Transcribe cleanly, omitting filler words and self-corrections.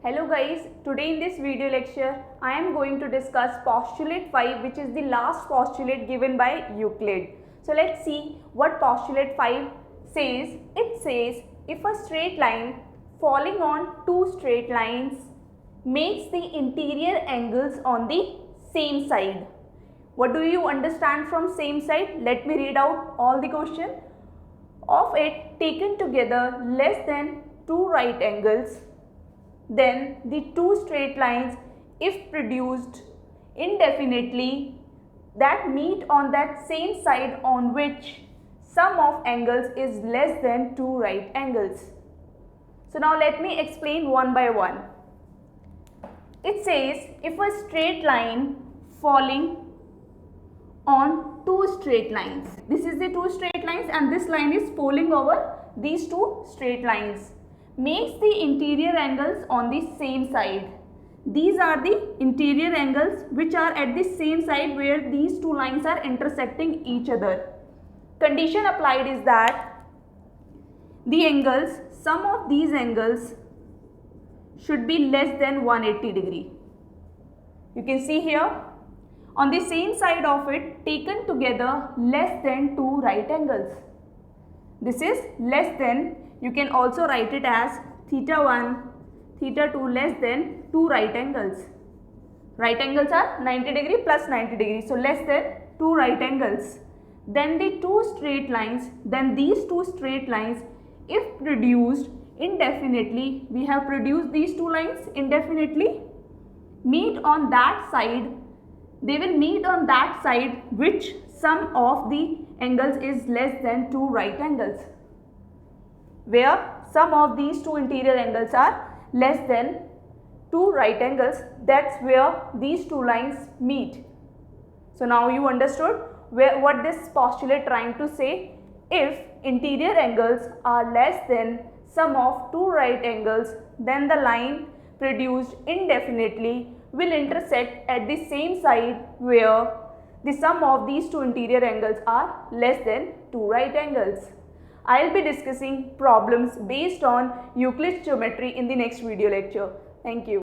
Hello guys, today in this video lecture I am going to discuss postulate 5, which is the last postulate given by Euclid. So let's see what postulate 5 says. It says if a straight line falling on two straight lines makes the interior angles on the same side. What do you understand from same side? Let me read out all the question. Of it taken together less than two right angles, then the two straight lines, if produced indefinitely, that meet on that same side on which sum of angles is less than two right angles. So now let me explain one by one. It says if a straight line falling on two straight lines, this is the two straight lines and this line is falling over these two straight lines, makes the interior angles on the same side. These are the interior angles which are at the same side where these two lines are intersecting each other. Condition applied is that the angles, sum of these angles should be less than 180 degree. You can see here on the same side of it taken together less than two right angles. This is less than. You can also write it as theta 1, theta 2 less than two right angles. Right angles are 90 degree plus 90 degree. So less than two right angles. Then the two straight lines, then these two straight lines, if produced indefinitely, we have produced these two lines indefinitely, meet on that side. They will meet on that side which sum of the angles is less than two right angles, where sum of these two interior angles are less than two right angles. That's where these two lines meet. So now you understood what this postulate trying to say. If interior angles are less than sum of two right angles, then the line produced indefinitely will intersect at the same side where the sum of these two interior angles are less than two right angles. I will be discussing problems based on Euclid Geometry in the next video lecture. Thank you.